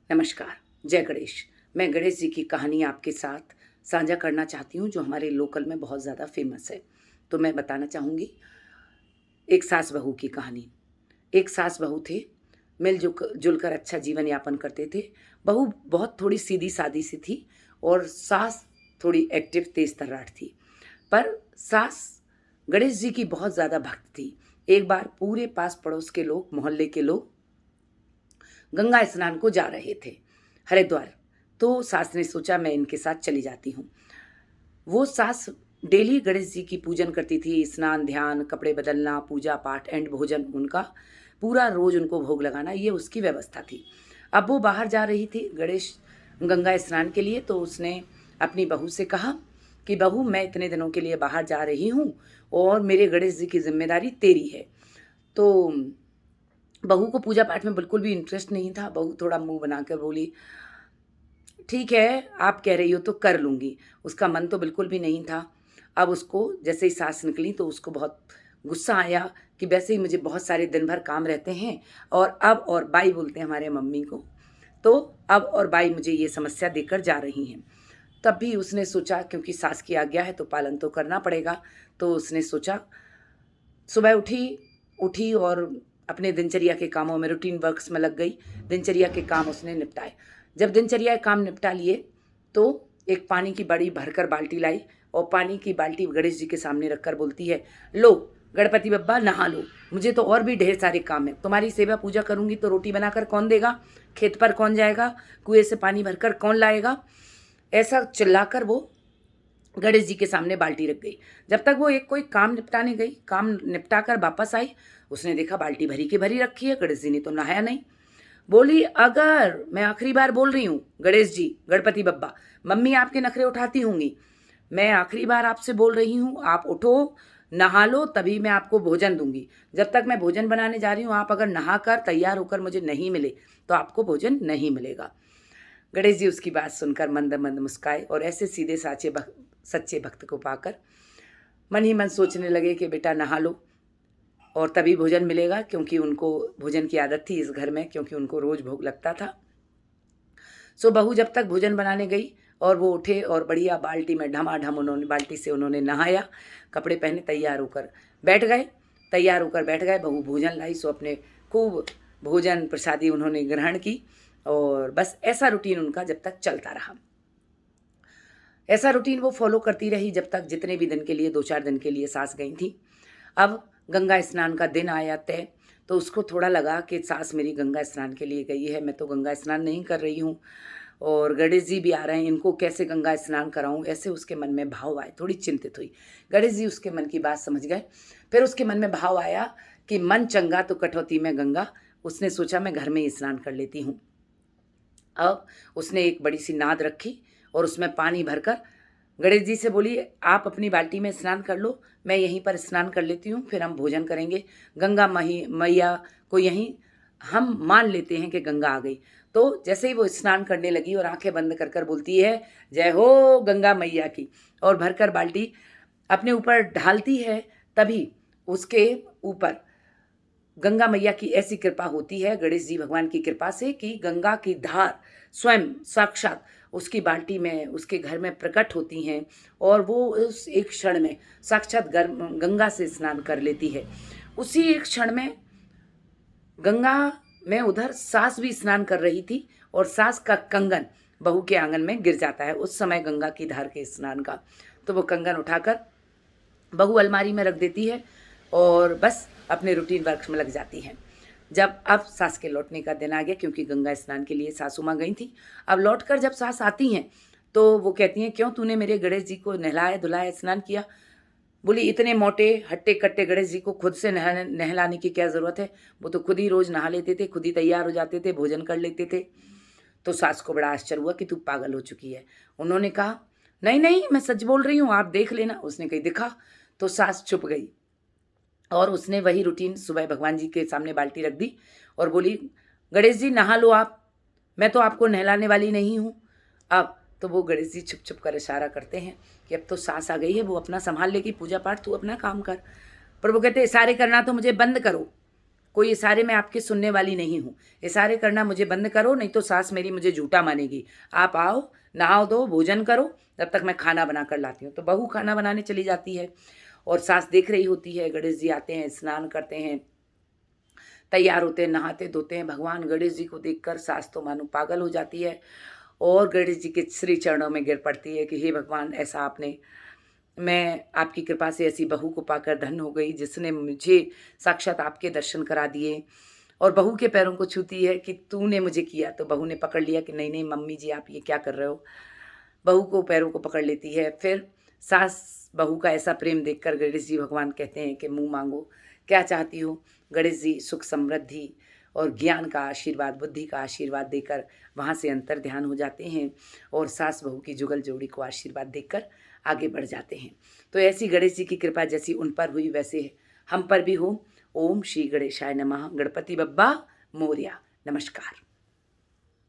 नमस्कार, जय गणेश। मैं गणेश जी की कहानी आपके साथ साझा करना चाहती हूँ जो हमारे लोकल में बहुत ज़्यादा फेमस है। तो मैं बताना चाहूँगी एक सास बहू की कहानी। एक सास बहू थे, मिल जुलकर अच्छा जीवन यापन करते थे। बहू बहुत थोड़ी सीधी-सादी सी थी और सास थोड़ी एक्टिव तेज़-तर्रार थी। पर सास गणेश जी की बहुत ज़्यादा भक्त थी। एक बार पूरे पास-पड़ोस के लोग, मोहल्ले के लोग गंगा स्नान को जा रहे थे, हरिद्वार। तो सास ने सोचा मैं इनके साथ चली जाती हूँ। वो सास डेली गणेश जी की पूजन करती थी, स्नान, ध्यान, कपड़े बदलना, पूजा-पाठ एंड भोजन उनका पूरा रोज़ उनको भोग लगाना ये उसकी व्यवस्था थी। अब वो बाहर जा रही थी गंगा स्नान के लिए तो उसने अपनी बहू से कहा कि बहू मैं इतने दिनों के लिए बाहर जा रही हूँ और मेरे गणेश जी की ज़िम्मेदारी तेरी है। तो बहू को पूजा पाठ में बिल्कुल भी इंटरेस्ट नहीं था। बहू थोड़ा मुँह बनाकर बोली, ठीक है, आप कह रही हो तो कर लूँगी। उसका मन तो बिल्कुल भी नहीं था। अब उसको जैसे ही सास निकली तो उसको बहुत गुस्सा आया कि वैसे ही मुझे बहुत सारे दिन भर काम रहते हैं और अब और बाई बोलते हैं हमारे मम्मी को, तो अब और बाई मुझे ये समस्या देकर जा रही हैं। तब भी उसने सोचा क्योंकि सास की आज्ञा है तो पालन तो करना पड़ेगा, तो उसने सोचा सुबह उठी और अपने दिनचर्या के कामों में रूटीन वर्क्स में लग गई। दिनचर्या के काम उसने निपटाए। जब दिनचर्या के काम निपटा लिए तो एक पानी की बड़ी भरकर बाल्टी लाई और पानी की बाल्टी गणेश जी के सामने रखकर बोलती है, लो गणपति बप्पा नहा लो, मुझे तो और भी ढेर सारे काम हैं। तुम्हारी सेवा पूजा करूँगी तो रोटी बनाकर कौन देगा? खेत पर कौन जाएगा? कुएँ से पानी भरकर कौन लाएगा? ऐसा चिल्लाकर वो गणेश जी के सामने बाल्टी रख गई। जब तक वो एक कोई काम निपटाने गई, काम निपटा कर वापस आई, उसने देखा बाल्टी भरी की भरी रखी है, गणेश जी ने तो नहाया नहीं। बोली, अगर मैं आखिरी बार बोल रही हूँ, गणेश जी, गणपति बप्पा, मम्मी आपके नखरे उठाती होंगी। मैं आखिरी बार आपसे बोल रही हूँ, आप उठो, नहा लो, तभी मैं आपको भोजन दूँगी। जब तक मैं भोजन बनाने जा रही हूँ, आप अगर नहाकर तैयार होकर मुझे नहीं मिले, तो आपको भोजन नहीं मिलेगा। गणेश जी उसकी बात सुनकर मंद-मंद मुस्काए और ऐसे सीधे सच्चे भक्त को पाकर मन ही मन सोचने लगे कि बेटा नहा लो और तभी भोजन मिलेगा, क्योंकि उनको भोजन की आदत थी इस घर में, क्योंकि उनको रोज़ भोग लगता था। सो बहू जब तक भोजन बनाने गई और वो उठे और बढ़िया बाल्टी में ढमाढम उन्होंने बाल्टी से उन्होंने नहाया, कपड़े पहने तैयार होकर बैठ गए। बहू भोजन लाई सो अपने खूब भोजन प्रसादी उन्होंने ग्रहण की और बस ऐसा रूटीन उनका जब तक चलता रहा। ऐसा रूटीन वो फ़ॉलो करती रही जब तक जितने भी दिन के लिए 2-4 दिन के लिए सास गई थी। अब गंगा स्नान का दिन आया तय, तो उसको थोड़ा लगा कि सास मेरी गंगा स्नान के लिए गई है, मैं तो गंगा स्नान नहीं कर रही हूँ और गणेश जी भी आ रहे हैं, इनको कैसे गंगा स्नान कराऊँ? ऐसे उसके मन में भाव आए, थोड़ी चिंतित हुई। गणेश जी उसके मन की बात समझ गए। फिर उसके मन में भाव आया कि मन चंगा तो कटौती में गंगा। उसने सोचा मैं घर में ही स्नान कर लेती हूँ। अब उसने एक बड़ी-सी नाद रखी और उसमें पानी भरकर गणेश जी से बोली, आप अपनी बाल्टी में स्नान कर लो, मैं यहीं पर स्नान कर लेती हूँ, फिर हम भोजन करेंगे। गंगा मैया को यहीं हम मान लेते हैं कि गंगा आ गई। तो जैसे ही वो स्नान करने लगी और आँखें बंद कर कर बोलती है, जय हो गंगा मैया की, और भरकर बाल्टी अपने ऊपर ढालती है, तभी उसके ऊपर गंगा मैया की ऐसी कृपा होती है गणेश जी भगवान की कृपा से कि गंगा की धार स्वयं साक्षात उसकी बाल्टी में, उसके घर में प्रकट होती हैं और वो उस एक क्षण में साक्षात गंगा से स्नान कर लेती है। उसी एक क्षण में गंगा में उधर सास भी स्नान कर रही थी और सास का कंगन बहू के आंगन में गिर जाता है उस समय गंगा की धार के स्नान का। तो वो कंगन उठाकर बहू अलमारी में रख देती है और बस अपने रूटीन वर्क में लग जाती हैं। जब अब सास के लौटने का दिन आ गया, क्योंकि गंगा स्नान के लिए सासू माँ गई थी। अब लौटकर जब सास आती हैं तो वो कहती हैं, क्यों तूने मेरे गणेश जी को नहलाया धुलाया स्नान किया? बोली, इतने मोटे हट्टे कट्टे गणेश जी को खुद से नहलाने की क्या ज़रूरत है? वो तो खुद ही रोज़ नहा लेते थे, खुद ही तैयार हो जाते थे, भोजन कर लेते थे। तो सास को बड़ा आश्चर्य हुआ कि तू पागल हो चुकी है। उन्होंने कहा, नहीं नहीं मैं सच बोल रही हूँ, आप देख लेना। उसने कही, दिखा। तो सास चुप गई और उसने वही रूटीन सुबह भगवान जी के सामने बाल्टी रख दी और बोली, गणेश जी नहा लो आप, मैं तो आपको नहलाने वाली नहीं हूँ। अब तो वो गणेश जी छुप छुप कर इशारा करते हैं कि अब तो सास आ गई है, वो अपना संभाल लेगी, पूजा पाठ तू अपना काम कर। पर वो कहते, इशारे करना तो मुझे बंद करो, कोई इशारे में आपके सुनने वाली नहीं हूँ। इशारे करना मुझे बंद करो, नहीं तो सास मेरी मुझे झूठा मानेगी। आप आओ, नहाओ धो, भोजन करो, तब तक मैं खाना बना कर लाती हूँ। तो बहू खाना बनाने चली जाती है और सास देख रही होती है। गणेश जी आते हैं, स्नान करते हैं, तैयार होते हैं, नहाते धोते हैं। भगवान गणेश जी को देखकर सास तो मानो पागल हो जाती है और गणेश जी के श्री चरणों में गिर पड़ती है कि हे भगवान, ऐसा आपने, मैं आपकी कृपा से ऐसी बहू को पाकर धन्य हो गई जिसने मुझे साक्षात आपके दर्शन करा दिए। और बहू के पैरों को छूती है कि तूने मुझे किया। तो बहू ने पकड़ लिया कि नहीं नहीं मम्मी जी, आप ये क्या कर रहे हो। बहू को पैरों को पकड़ लेती है। फिर सास बहू का ऐसा प्रेम देखकर गणेश जी भगवान कहते हैं कि मुँह मांगो, क्या चाहती हो। गणेश जी सुख समृद्धि और ज्ञान का आशीर्वाद, बुद्धि का आशीर्वाद देकर वहाँ से अंतर ध्यान हो जाते हैं और सास बहू की जुगल जोड़ी को आशीर्वाद देकर आगे बढ़ जाते हैं। तो ऐसी गणेश जी की कृपा जैसी उन पर हुई वैसे हम पर भी हो। ओम श्री गणेशाय नमः। गणपति बप्पा मोरया। नमस्कार।